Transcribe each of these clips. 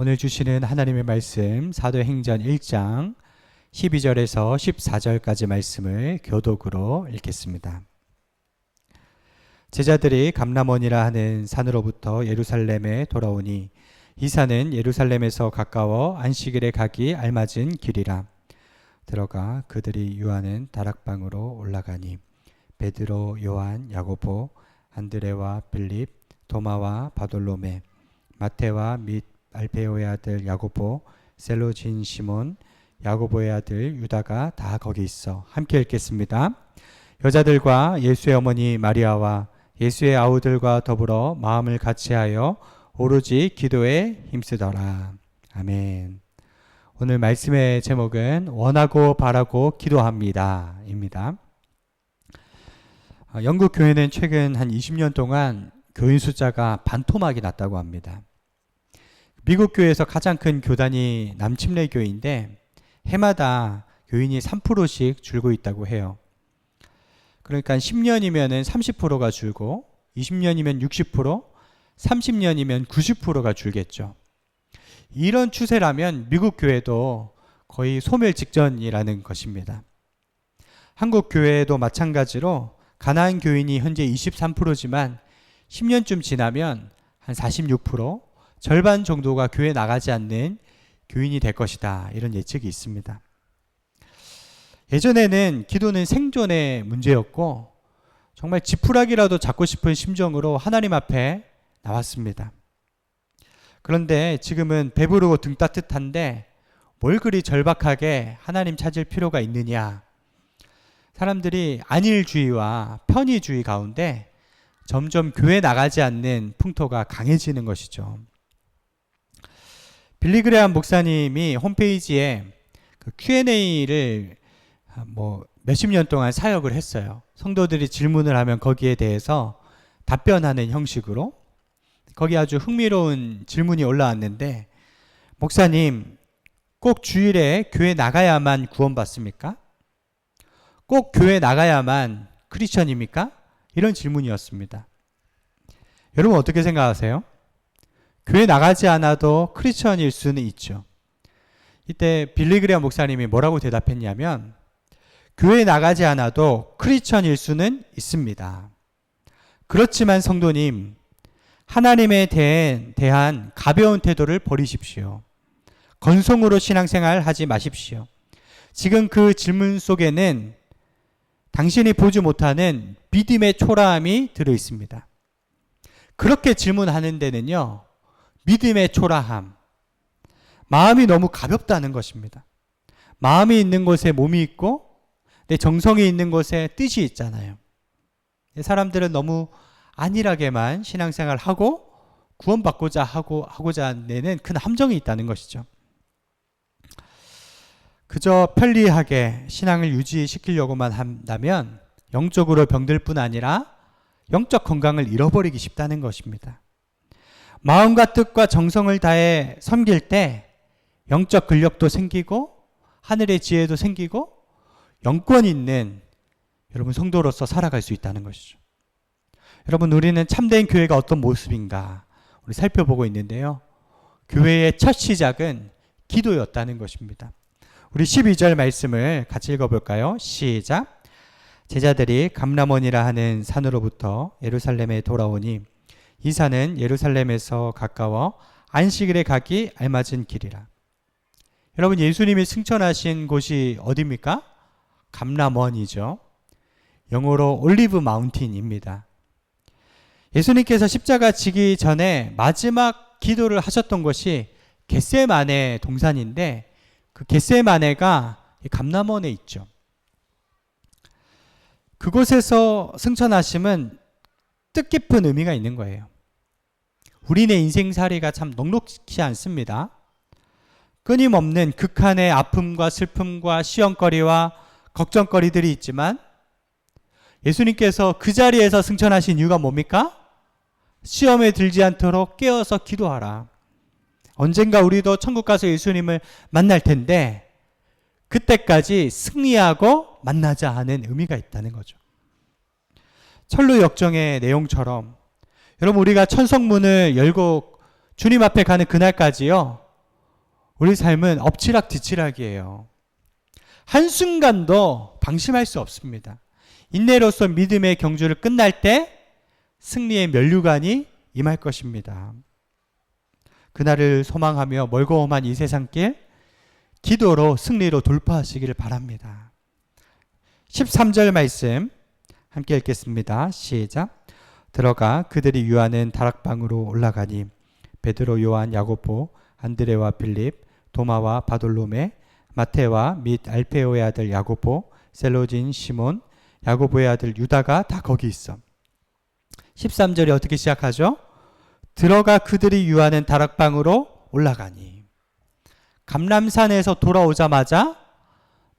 오늘 주시는 하나님의 말씀 사도행전 1장 12절에서 14절까지 말씀을 교독으로 읽겠습니다. 제자들이 감람원이라 하는 산으로부터 예루살렘에 돌아오니 이 산은 예루살렘에서 가까워 안식일에 가기 알맞은 길이라. 들어가 그들이 유하는 다락방으로 올라가니 베드로, 요한, 야고보, 안드레와 빌립, 도마와 바돌로메, 마테와 및 알페오의 아들 야고보, 셀로진 시몬, 야고보의 아들 유다가 다 거기 있어. 함께 읽겠습니다. 여자들과 예수의 어머니 마리아와 예수의 아우들과 더불어 마음을 같이하여 오로지 기도에 힘쓰더라. 아멘. 오늘 말씀의 제목은 원하고 바라고 기도합니다 입니다. 영국 교회는 최근 한 20년 동안 교인 숫자가 반토막이 났다고 합니다. 미국 교회에서 가장 큰 교단이 남침례 교회인데 해마다 교인이 3%씩 줄고 있다고 해요. 그러니까 10년이면 30%가 줄고 20년이면 60%, 30년이면 90%가 줄겠죠. 이런 추세라면 미국 교회도 거의 소멸 직전이라는 것입니다. 한국 교회도 마찬가지로 가나안 교인이 현재 23%지만 10년쯤 지나면 한 46%, 절반 정도가 교회 나가지 않는 교인이 될 것이다. 이런 예측이 있습니다. 예전에는 기도는 생존의 문제였고 정말 지푸라기라도 잡고 싶은 심정으로 하나님 앞에 나왔습니다. 그런데 지금은 배부르고 등 따뜻한데 뭘 그리 절박하게 하나님 찾을 필요가 있느냐. 사람들이 안일주의와 편의주의 가운데 점점 교회 나가지 않는 풍토가 강해지는 것이죠. 빌리 그레함 목사님이 홈페이지에 그 Q&A를 몇십 년 동안 사역을 했어요. 성도들이 질문을 하면 거기에 대해서 답변하는 형식으로. 거기 아주 흥미로운 질문이 올라왔는데, 목사님, 꼭 주일에 교회 나가야만 구원받습니까? 꼭 교회 나가야만 크리스천입니까? 이런 질문이었습니다. 여러분 어떻게 생각하세요? 교회 나가지 않아도 크리스천일 수는 있죠. 이때 빌리 그레함 목사님이 뭐라고 대답했냐면, 교회 나가지 않아도 크리스천일 수는 있습니다. 그렇지만 성도님, 하나님에 대한 가벼운 태도를 버리십시오. 건성으로 신앙생활 하지 마십시오. 지금 그 질문 속에는 당신이 보지 못하는 믿음의 초라함이 들어있습니다. 그렇게 질문하는 데는요, 믿음의 초라함, 마음이 너무 가볍다는 것입니다. 마음이 있는 곳에 몸이 있고 내 정성이 있는 곳에 뜻이 있잖아요. 사람들은 너무 안일하게만 신앙생활을 하고 구원받고자 하고자 내는 큰 함정이 있다는 것이죠. 그저 편리하게 신앙을 유지시키려고만 한다면 영적으로 병들 뿐 아니라 영적 건강을 잃어버리기 쉽다는 것입니다. 마음과 뜻과 정성을 다해 섬길 때 영적 근력도 생기고 하늘의 지혜도 생기고 영권 있는 여러분 성도로서 살아갈 수 있다는 것이죠. 여러분, 우리는 참된 교회가 어떤 모습인가 우리 살펴보고 있는데요. 교회의 첫 시작은 기도였다는 것입니다. 우리 12절 말씀을 같이 읽어볼까요? 시작. 제자들이 감람원이라 하는 산으로부터 예루살렘에 돌아오니 이 산은 예루살렘에서 가까워 안식일에 가기 알맞은 길이라. 여러분, 예수님이 승천하신 곳이 어디입니까? 감람원이죠. 영어로 올리브 마운틴입니다. 예수님께서 십자가 지기 전에 마지막 기도를 하셨던 것이 겟세마네 동산인데 그 겟세마네가 감람원에 있죠. 그곳에서 승천하심은 뜻깊은 의미가 있는 거예요. 우리네 인생살이가 참 녹록지 않습니다. 끊임없는 극한의 아픔과 슬픔과 시험거리와 걱정거리들이 있지만 예수님께서 그 자리에서 승천하신 이유가 뭡니까? 시험에 들지 않도록 깨어서 기도하라. 언젠가 우리도 천국 가서 예수님을 만날 텐데 그때까지 승리하고 만나자 하는 의미가 있다는 거죠. 철로 역정의 내용처럼 여러분, 우리가 천성문을 열고 주님 앞에 가는 그날까지요, 우리 삶은 엎치락뒤치락이에요. 한순간도 방심할 수 없습니다. 인내로서 믿음의 경주를 끝날 때 승리의 면류관이 임할 것입니다. 그날을 소망하며 멀고 험한 이 세상길 기도로 승리로 돌파하시기를 바랍니다. 13절 말씀 함께 읽겠습니다. 시작. 들어가 그들이 유하는 다락방으로 올라가니 베드로, 요한, 야고보, 안드레와 빌립, 도마와 바돌로메, 마테와 및 알페오의 아들 야고보, 셀로진, 시몬, 야고보의 아들 유다가 다 거기 있어. 13절이 어떻게 시작하죠? 들어가 그들이 유하는 다락방으로 올라가니. 감람산에서 돌아오자마자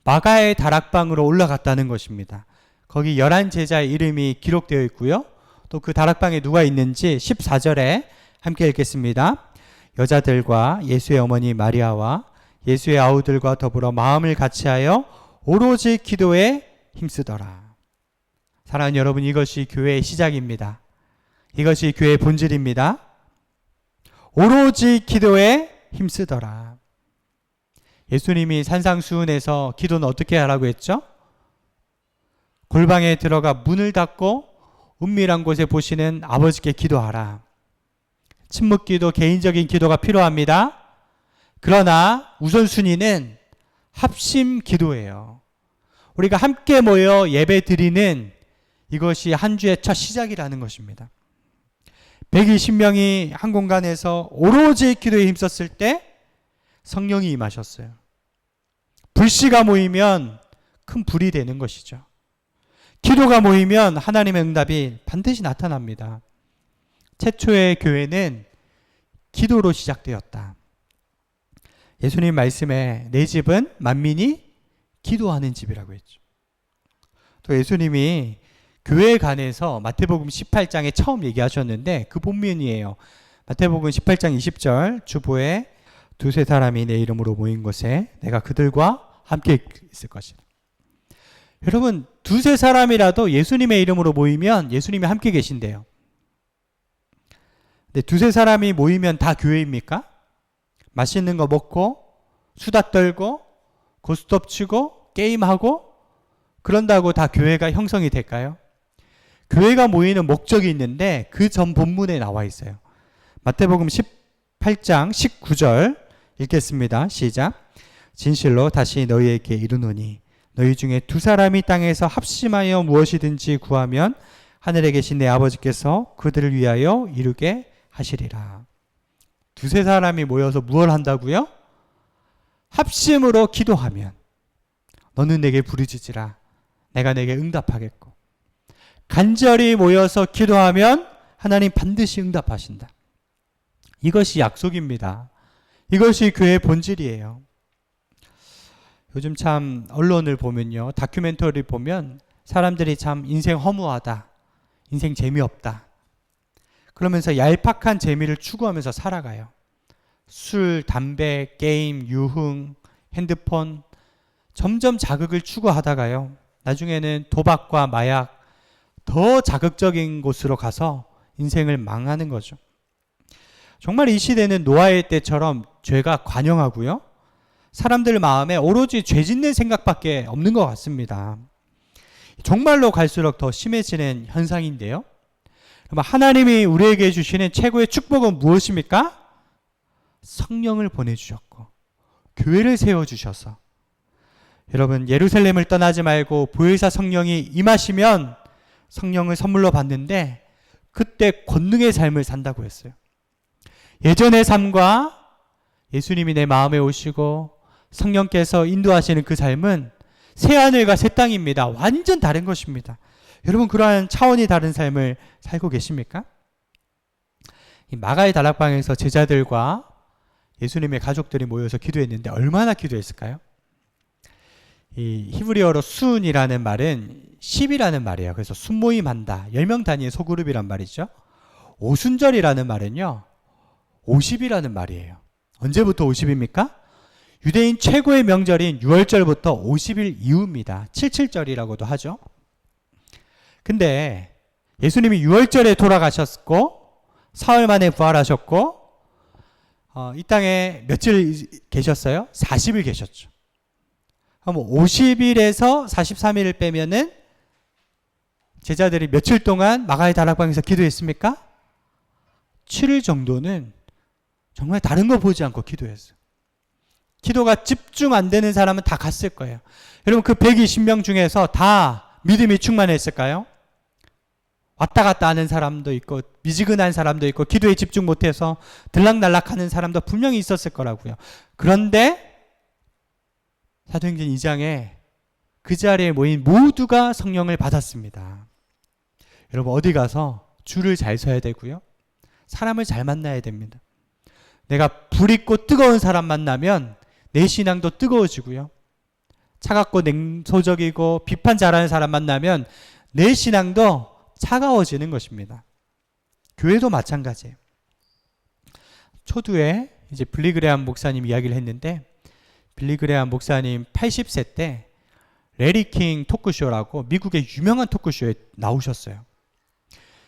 마가의 다락방으로 올라갔다는 것입니다. 거기 11제자의 이름이 기록되어 있고요. 또 그 다락방에 누가 있는지 14절에 함께 읽겠습니다. 여자들과 예수의 어머니 마리아와 예수의 아우들과 더불어 마음을 같이하여 오로지 기도에 힘쓰더라. 사랑하는 여러분, 이것이 교회의 시작입니다. 이것이 교회의 본질입니다. 오로지 기도에 힘쓰더라. 예수님이 산상수훈에서 기도는 어떻게 하라고 했죠? 골방에 들어가 문을 닫고 은밀한 곳에 보시는 아버지께 기도하라. 침묵기도, 개인적인 기도가 필요합니다. 그러나 우선순위는 합심 기도예요. 우리가 함께 모여 예배 드리는 이것이 한 주의 첫 시작이라는 것입니다. 120명이 한 공간에서 오로지 기도에 힘썼을 때 성령이 임하셨어요. 불씨가 모이면 큰 불이 되는 것이죠. 기도가 모이면 하나님의 응답이 반드시 나타납니다. 최초의 교회는 기도로 시작되었다. 예수님 말씀에 내 집은 만민이 기도하는 집이라고 했죠. 또 예수님이 교회에 관해서 마태복음 18장에 처음 얘기하셨는데 그 본문이에요. 마태복음 18장 20절 주보에 두세 사람이 내 이름으로 모인 곳에 내가 그들과 함께 있을 것이다. 여러분, 두세 사람이라도 예수님의 이름으로 모이면 예수님이 함께 계신대요. 근데 두세 사람이 모이면 다 교회입니까? 맛있는 거 먹고 수다 떨고 고스톱 치고 게임하고 그런다고 다 교회가 형성이 될까요? 교회가 모이는 목적이 있는데 그 전 본문에 나와 있어요. 마태복음 18장 19절 읽겠습니다. 시작. 진실로 다시 너희에게 이르노니 너희 중에 두 사람이 땅에서 합심하여 무엇이든지 구하면 하늘에 계신 내 아버지께서 그들을 위하여 이루게 하시리라. 두세 사람이 모여서 무엇을 한다고요? 합심으로 기도하면 너는 내게 부르짖으라 내가 내게 응답하겠고, 간절히 모여서 기도하면 하나님 반드시 응답하신다. 이것이 약속입니다. 이것이 교회의 본질이에요. 요즘 참 언론을 보면요, 다큐멘터리 보면 사람들이 참 인생 허무하다, 인생 재미없다 그러면서 얄팍한 재미를 추구하면서 살아가요. 술, 담배, 게임, 유흥, 핸드폰 점점 자극을 추구하다가요 나중에는 도박과 마약 더 자극적인 곳으로 가서 인생을 망하는 거죠. 정말 이 시대는 노아의 때처럼 죄가 관영하고요 사람들 마음에 오로지 죄 짓는 생각밖에 없는 것 같습니다. 정말로 갈수록 더 심해지는 현상인데요, 하나님이 우리에게 주시는 최고의 축복은 무엇입니까? 성령을 보내주셨고 교회를 세워주셔서, 여러분 예루살렘을 떠나지 말고 보혜사 성령이 임하시면 성령을 선물로 받는데 그때 권능의 삶을 산다고 했어요. 예전의 삶과 예수님이 내 마음에 오시고 성령께서 인도하시는 그 삶은 새하늘과 새 땅입니다. 완전 다른 것입니다. 여러분 그러한 차원이 다른 삶을 살고 계십니까? 이 마가의 다락방에서 제자들과 예수님의 가족들이 모여서 기도했는데 얼마나 기도했을까요? 이 히브리어로 순이라는 말은 10이라는 말이에요. 그래서 순모임한다, 10명 단위의 소그룹이란 말이죠. 오순절이라는 말은요 50이라는 말이에요. 언제부터 50입니까? 유대인 최고의 명절인 6월절부터 50일 이후입니다. 77절이라고도 하죠. 근데 예수님이 6월절에 돌아가셨고 사흘 만에 부활하셨고 이 땅에 며칠 계셨어요? 40일 계셨죠. 그럼 50일에서 43일을 빼면은 제자들이 며칠 동안 마가의 다락방에서 기도했습니까? 7일 정도는 정말 다른 거 보지 않고 기도했어요. 기도가 집중 안 되는 사람은 다 갔을 거예요. 여러분, 그 120명 중에서 다 믿음이 충만했을까요? 왔다 갔다 하는 사람도 있고 미지근한 사람도 있고 기도에 집중 못해서 들락날락하는 사람도 분명히 있었을 거라고요. 그런데 사도행전 2장에 그 자리에 모인 모두가 성령을 받았습니다. 여러분, 어디 가서 줄을 잘 서야 되고요. 사람을 잘 만나야 됩니다. 내가 불 있고 뜨거운 사람 만나면 내 신앙도 뜨거워지고요. 차갑고 냉소적이고 비판 잘하는 사람 만나면 내 신앙도 차가워지는 것입니다. 교회도 마찬가지예요. 초두에 이제 빌리그레함 목사님 이야기를 했는데, 빌리그레함 목사님 80세 때 레리 킹 토크쇼라고 미국의 유명한 토크쇼에 나오셨어요.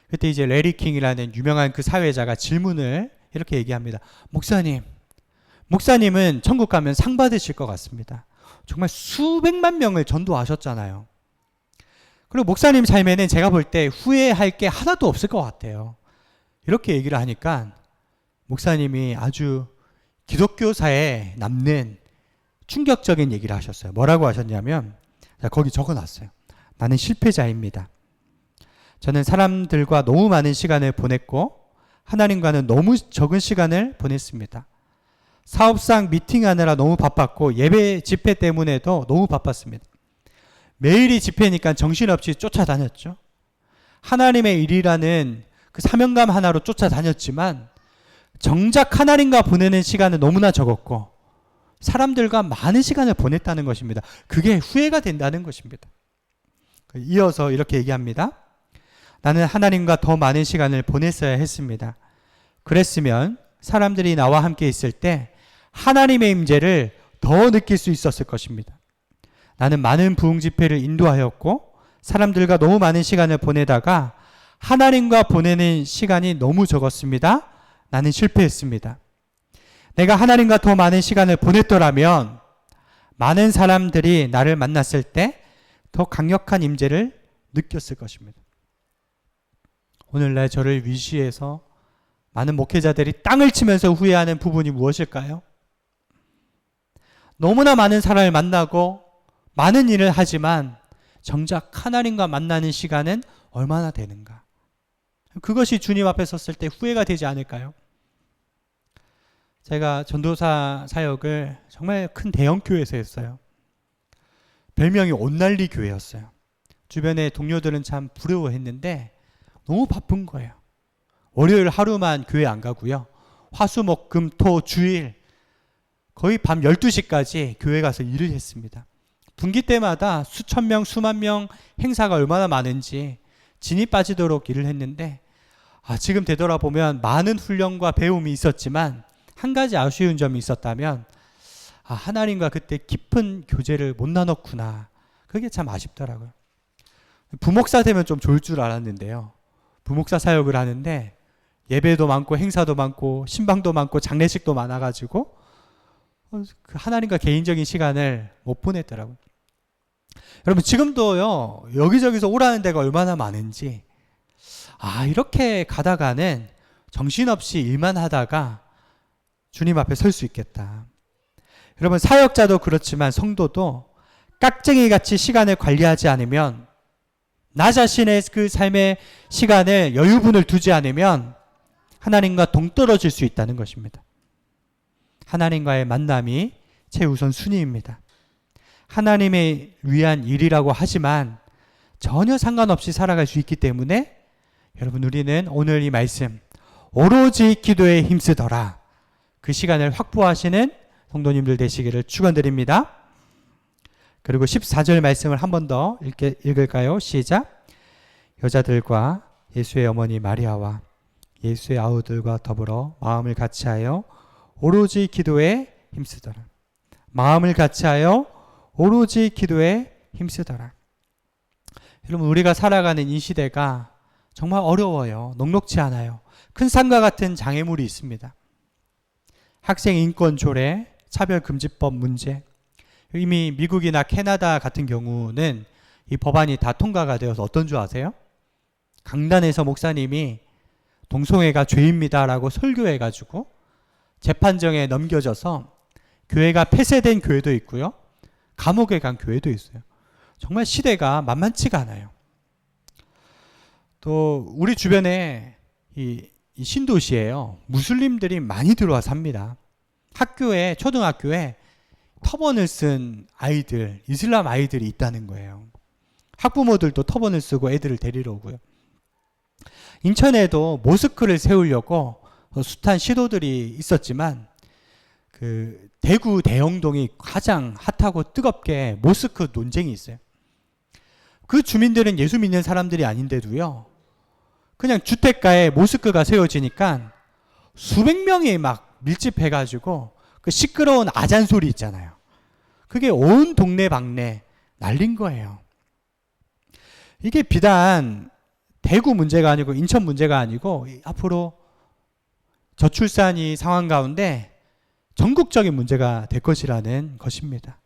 그때 이제 레리 킹이라는 유명한 그 사회자가 질문을 이렇게 얘기합니다. 목사님은 천국 가면 상 받으실 것 같습니다. 정말 수백만 명을 전도하셨잖아요. 그리고 목사님 삶에는 제가 볼 때 후회할 게 하나도 없을 것 같아요. 이렇게 얘기를 하니까 목사님이 아주 기독교사에 남는 충격적인 얘기를 하셨어요. 뭐라고 하셨냐면, 거기 적어놨어요. 나는 실패자입니다. 저는 사람들과 너무 많은 시간을 보냈고 하나님과는 너무 적은 시간을 보냈습니다. 사업상 미팅하느라 너무 바빴고 예배 집회 때문에도 너무 바빴습니다. 매일이 집회니까 정신없이 쫓아다녔죠. 하나님의 일이라는 그 사명감 하나로 쫓아다녔지만 정작 하나님과 보내는 시간은 너무나 적었고 사람들과 많은 시간을 보냈다는 것입니다. 그게 후회가 된다는 것입니다. 이어서 이렇게 얘기합니다. 나는 하나님과 더 많은 시간을 보냈어야 했습니다. 그랬으면 사람들이 나와 함께 있을 때 하나님의 임재를 더 느낄 수 있었을 것입니다. 나는 많은 부흥 집회를 인도하였고 사람들과 너무 많은 시간을 보내다가 하나님과 보내는 시간이 너무 적었습니다. 나는 실패했습니다. 내가 하나님과 더 많은 시간을 보냈더라면 많은 사람들이 나를 만났을 때 더 강력한 임재를 느꼈을 것입니다. 오늘날 저를 위시해서 많은 목회자들이 땅을 치면서 후회하는 부분이 무엇일까요? 너무나 많은 사람을 만나고 많은 일을 하지만 정작 하나님과 만나는 시간은 얼마나 되는가? 그것이 주님 앞에 섰을 때 후회가 되지 않을까요? 제가 전도사 사역을 정말 큰 대형 교회에서 했어요. 별명이 온난리 교회였어요. 주변의 동료들은 참 부러워했는데 너무 바쁜 거예요. 월요일 하루만 교회 안 가고요. 화, 수, 목, 금, 토, 주일 거의 밤 12시까지 교회 가서 일을 했습니다. 분기 때마다 수천 명, 수만 명 행사가 얼마나 많은지 진이 빠지도록 일을 했는데 지금 되돌아보면 많은 훈련과 배움이 있었지만 한 가지 아쉬운 점이 있었다면 하나님과 그때 깊은 교제를 못 나눴구나. 그게 참 아쉽더라고요. 부목사 되면 좀 좋을 줄 알았는데요. 부목사 사역을 하는데 예배도 많고 행사도 많고 신방도 많고 장례식도 많아가지고 그 하나님과 개인적인 시간을 못 보냈더라고요. 여러분, 지금도요 여기저기서 오라는 데가 얼마나 많은지 이렇게 가다가는 정신없이 일만 하다가 주님 앞에 설 수 있겠다. 여러분, 사역자도 그렇지만 성도도 깍쟁이같이 시간을 관리하지 않으면, 나 자신의 그 삶의 시간에 여유분을 두지 않으면 하나님과 동떨어질 수 있다는 것입니다. 하나님과의 만남이 최우선 순위입니다. 하나님의 위한 일이라고 하지만 전혀 상관없이 살아갈 수 있기 때문에 여러분, 우리는 오늘 이 말씀 오로지 기도에 힘쓰더라, 그 시간을 확보하시는 성도님들 되시기를 축원드립니다. 그리고 14절 말씀을 한 번 더 읽을까요? 시작. 여자들과 예수의 어머니 마리아와 예수의 아우들과 더불어 마음을 같이하여 오로지 기도에 힘쓰더라. 마음을 같이하여 오로지 기도에 힘쓰더라. 여러분, 우리가 살아가는 이 시대가 정말 어려워요. 녹록지 않아요. 큰 산과 같은 장애물이 있습니다. 학생 인권 조례, 차별금지법 문제. 이미 미국이나 캐나다 같은 경우는 이 법안이 다 통과가 되어서 어떤 줄 아세요? 강단에서 목사님이 동성애가 죄입니다라고 설교해가지고 재판정에 넘겨져서 교회가 폐쇄된 교회도 있고요. 감옥에 간 교회도 있어요. 정말 시대가 만만치가 않아요. 또 우리 주변에 이 신도시에요. 무슬림들이 많이 들어와 삽니다. 학교에, 초등학교에 터번을 쓴 아이들, 이슬람 아이들이 있다는 거예요. 학부모들도 터번을 쓰고 애들을 데리러 오고요. 인천에도 모스크를 세우려고 숱한 시도들이 있었지만 그 대구 대영동이 가장 핫하고 뜨겁게 모스크 논쟁이 있어요. 그 주민들은 예수 믿는 사람들이 아닌데도요. 그냥 주택가에 모스크가 세워지니까 수백 명이 막 밀집해가지고 그 시끄러운 아잔 소리 있잖아요. 그게 온 동네방네 날린 거예요. 이게 비단 대구 문제가 아니고 인천 문제가 아니고 앞으로 저출산이 상황 가운데 전국적인 문제가 될 것이라는 것입니다.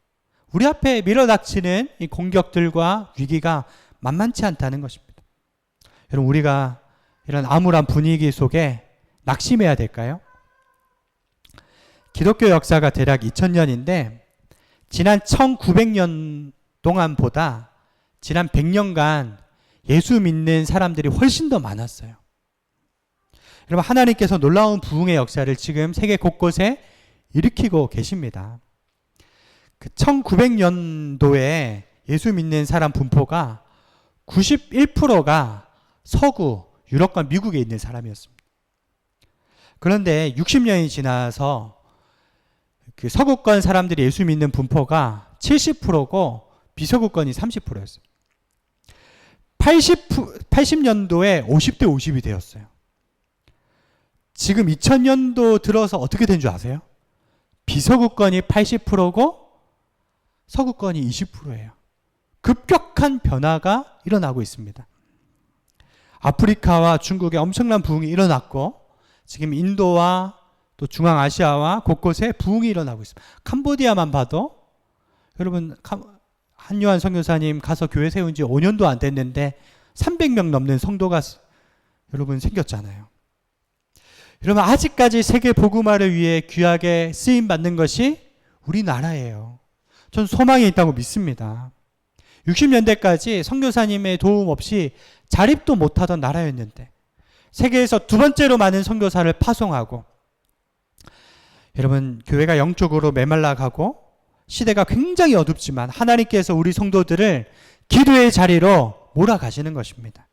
우리 앞에 밀어닥치는 이 공격들과 위기가 만만치 않다는 것입니다. 여러분, 우리가 이런 암울한 분위기 속에 낙심해야 될까요? 기독교 역사가 대략 2000년인데 지난 1900년 동안보다 지난 100년간 예수 믿는 사람들이 훨씬 더 많았어요. 여러분, 하나님께서 놀라운 부흥의 역사를 지금 세계 곳곳에 일으키고 계십니다. 그 1900년도에 예수 믿는 사람 분포가 91%가 서구, 유럽과 미국에 있는 사람이었습니다. 그런데 60년이 지나서 그 서구권 사람들이 예수 믿는 분포가 70%고 비서구권이 30%였어요. 80년도에 50대 50이 되었어요. 지금 2000년도 들어서 어떻게 된 줄 아세요? 비서구권이 80%고 서구권이 20%예요. 급격한 변화가 일어나고 있습니다. 아프리카와 중국에 엄청난 부흥이 일어났고 지금 인도와 또 중앙아시아와 곳곳에 부흥이 일어나고 있습니다. 캄보디아만 봐도 여러분 한요한 선교사님 가서 교회 세운 지 5년도 안 됐는데 300명 넘는 성도가 여러분 생겼잖아요. 여러분, 아직까지 세계 복음화를 위해 귀하게 쓰임 받는 것이 우리나라예요. 전 소망이 있다고 믿습니다. 60년대까지 선교사님의 도움 없이 자립도 못하던 나라였는데 세계에서 두 번째로 많은 선교사를 파송하고 여러분, 교회가 영적으로 메말라가고 시대가 굉장히 어둡지만 하나님께서 우리 성도들을 기도의 자리로 몰아가시는 것입니다.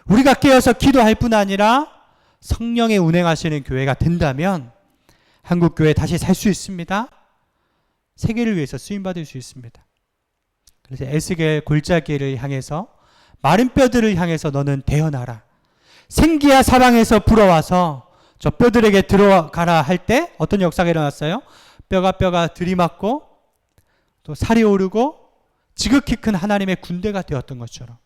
우리가 깨어서 기도할 뿐 아니라 성령의 운행하시는 교회가 된다면 한국교회 다시 살 수 있습니다. 세계를 위해서 쓰임받을 수 있습니다. 그래서 에스겔 골짜기를 향해서 마른 뼈들을 향해서 너는 대언하라. 생기야 사방에서 불어와서 저 뼈들에게 들어가라 할 때 어떤 역사가 일어났어요? 뼈가 들이맞고 또 살이 오르고 지극히 큰 하나님의 군대가 되었던 것처럼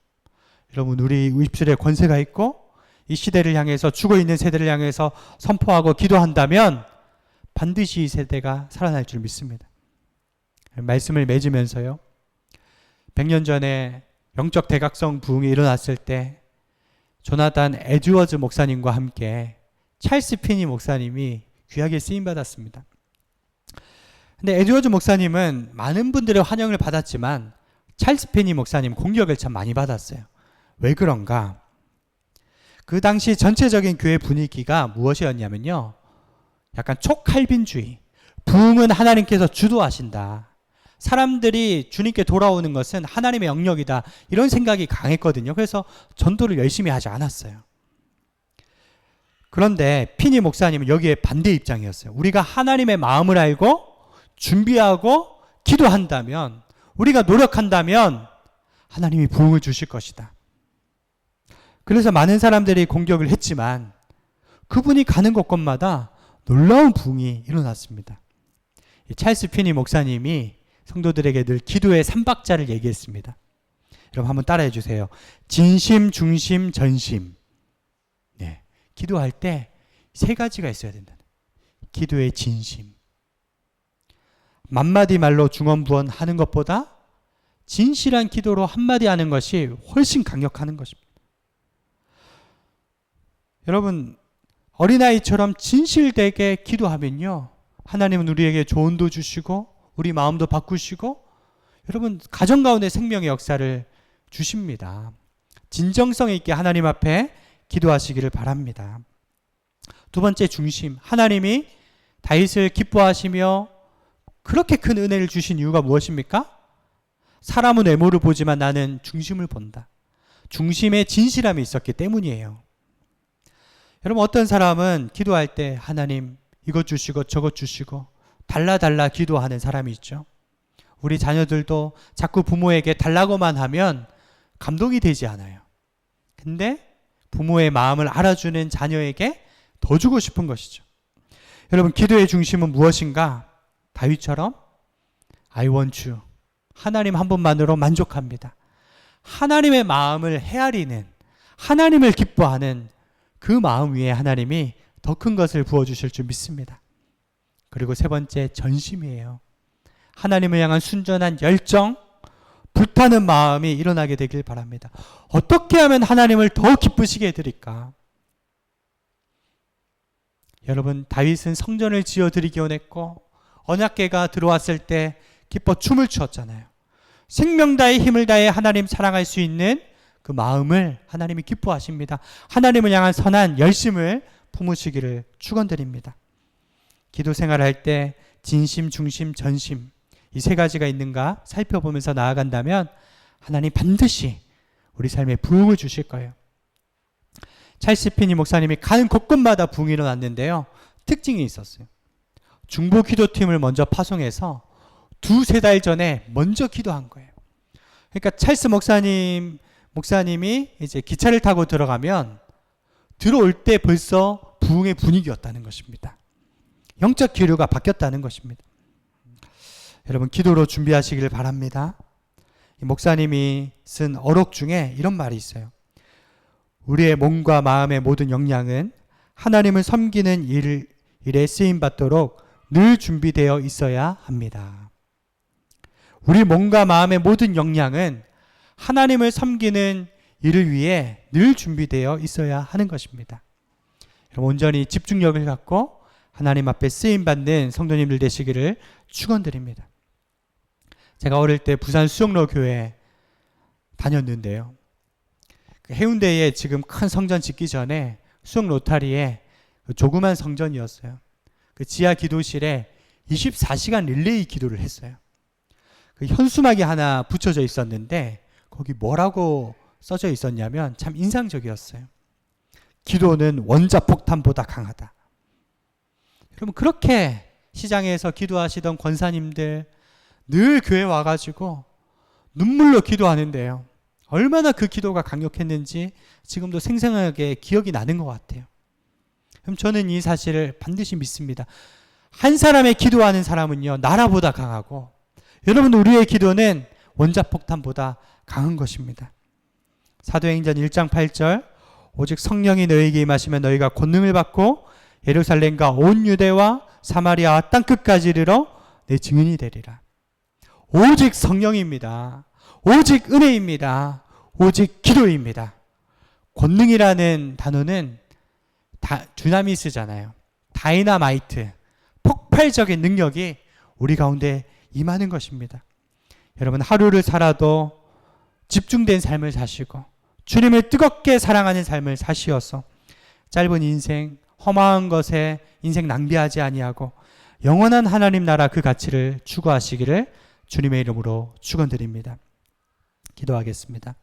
여러분, 우리 입술에 권세가 있고 이 시대를 향해서 죽어있는 세대를 향해서 선포하고 기도한다면 반드시 이 세대가 살아날 줄 믿습니다. 말씀을 맺으면서요. 100년 전에 영적 대각성 부흥이 일어났을 때 조나단 에드워즈 목사님과 함께 찰스 피니 목사님이 귀하게 쓰임받았습니다. 근데 에드워즈 목사님은 많은 분들의 환영을 받았지만 찰스 피니 목사님 공격을 참 많이 받았어요. 왜 그런가? 그 당시 전체적인 교회 분위기가 무엇이었냐면요. 약간 촉칼빈주의. 부흥은 하나님께서 주도하신다. 사람들이 주님께 돌아오는 것은 하나님의 영역이다. 이런 생각이 강했거든요. 그래서 전도를 열심히 하지 않았어요. 그런데 피니 목사님은 여기에 반대 입장이었어요. 우리가 하나님의 마음을 알고 준비하고 기도한다면, 우리가 노력한다면 하나님이 부흥을 주실 것이다. 그래서 많은 사람들이 공격을 했지만 그분이 가는 곳곳마다 놀라운 부흥이 일어났습니다. 찰스 피니 목사님이 성도들에게 늘 기도의 3박자를 얘기했습니다. 여러분 한번 따라해 주세요. 진심, 중심, 전심. 네, 기도할 때 세 가지가 있어야 된다. 기도의 진심. 만마디 말로 중언부언하는 것보다 진실한 기도로 한마디 하는 것이 훨씬 강력한 것입니다. 여러분, 어린아이처럼 진실되게 기도하면요, 하나님은 우리에게 조언도 주시고 우리 마음도 바꾸시고 여러분 가정 가운데 생명의 역사를 주십니다. 진정성 있게 하나님 앞에 기도하시기를 바랍니다. 두 번째 중심, 하나님이 다윗을 기뻐하시며 그렇게 큰 은혜를 주신 이유가 무엇입니까? 사람은 외모를 보지만 나는 중심을 본다. 중심에 진실함이 있었기 때문이에요. 여러분, 어떤 사람은 기도할 때 하나님 이것 주시고 저것 주시고 달라 기도하는 사람이 있죠. 우리 자녀들도 자꾸 부모에게 달라고만 하면 감동이 되지 않아요. 근데 부모의 마음을 알아주는 자녀에게 더 주고 싶은 것이죠. 여러분, 기도의 중심은 무엇인가? 다윗처럼 I want you, 하나님 한 분만으로 만족합니다. 하나님의 마음을 헤아리는, 하나님을 기뻐하는 그 마음 위에 하나님이 더 큰 것을 부어주실 줄 믿습니다. 그리고 세 번째, 전심이에요. 하나님을 향한 순전한 열정, 불타는 마음이 일어나게 되길 바랍니다. 어떻게 하면 하나님을 더 기쁘시게 해드릴까? 여러분, 다윗은 성전을 지어드리기 원했고 언약궤가 들어왔을 때 기뻐 춤을 추었잖아요. 생명 다해 힘을 다해 하나님 사랑할 수 있는 그 마음을 하나님이 기뻐하십니다. 하나님을 향한 선한 열심을 품으시기를 축원드립니다. 기도 생활할 때 진심, 중심, 전심, 이 세 가지가 있는가 살펴보면서 나아간다면 하나님 반드시 우리 삶에 부흥을 주실 거예요. 찰스 피니 목사님이 가는 곳곳마다 부흥이 일어났는데요, 특징이 있었어요. 중보 기도팀을 먼저 파송해서 2-3달 전에 먼저 기도한 거예요. 그러니까 찰스 목사님이 이제 기차를 타고 들어가면 들어올 때 벌써 부흥의 분위기였다는 것입니다. 영적 기류가 바뀌었다는 것입니다. 여러분, 기도로 준비하시길 바랍니다. 목사님이 쓴 어록 중에 이런 말이 있어요. 우리의 몸과 마음의 모든 역량은 하나님을 섬기는 일에 쓰임받도록 늘 준비되어 있어야 합니다. 우리 몸과 마음의 모든 역량은 하나님을 섬기는 일을 위해 늘 준비되어 있어야 하는 것입니다. 여러분, 온전히 집중력을 갖고 하나님 앞에 쓰임받는 성도님들 되시기를 축원드립니다. 제가 어릴 때 부산 수영로 교회 다녔는데요, 해운대에 지금 큰 성전 짓기 전에 수영 로타리에 조그만 성전이었어요. 그 지하 기도실에 24시간 릴레이 기도를 했어요. 그 현수막이 하나 붙여져 있었는데 거기 뭐라고 써져 있었냐면 참 인상적이었어요. 기도는 원자폭탄보다 강하다. 여러분, 그렇게 시장에서 기도하시던 권사님들 늘 교회 와가지고 눈물로 기도하는데요, 얼마나 그 기도가 강력했는지 지금도 생생하게 기억이 나는 것 같아요. 그럼 저는 이 사실을 반드시 믿습니다. 한 사람의 기도하는 사람은요, 나라보다 강하고, 여러분, 우리의 기도는 원자폭탄보다 강한 것입니다. 사도행전 1장 8절, 오직 성령이 너희에게 임하시면 너희가 권능을 받고 예루살렘과 온 유대와 사마리아 땅끝까지 이르러 내 증인이 되리라. 오직 성령입니다. 오직 은혜입니다. 오직 기도입니다. 권능이라는 단어는 두나미스잖아요. 다이나마이트, 폭발적인 능력이 우리 가운데 임하는 것입니다. 여러분, 하루를 살아도 집중된 삶을 사시고 주님을 뜨겁게 사랑하는 삶을 사시어서 짧은 인생, 허망한 것에 인생 낭비하지 아니하고 영원한 하나님 나라 그 가치를 추구하시기를 주님의 이름으로 축원드립니다. 기도하겠습니다.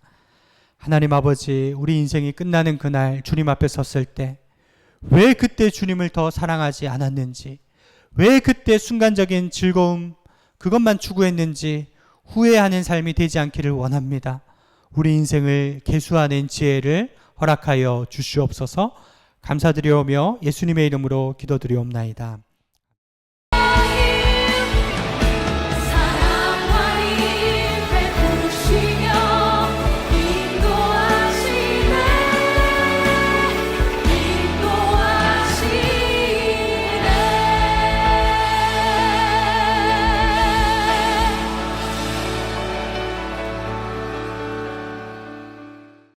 하나님 아버지, 우리 인생이 끝나는 그날 주님 앞에 섰을 때 왜 그때 주님을 더 사랑하지 않았는지, 왜 그때 순간적인 즐거움 그것만 추구했는지 후회하는 삶이 되지 않기를 원합니다. 우리 인생을 계수하는 지혜를 허락하여 주시옵소서. 감사드리오며 예수님의 이름으로 기도드리옵나이다.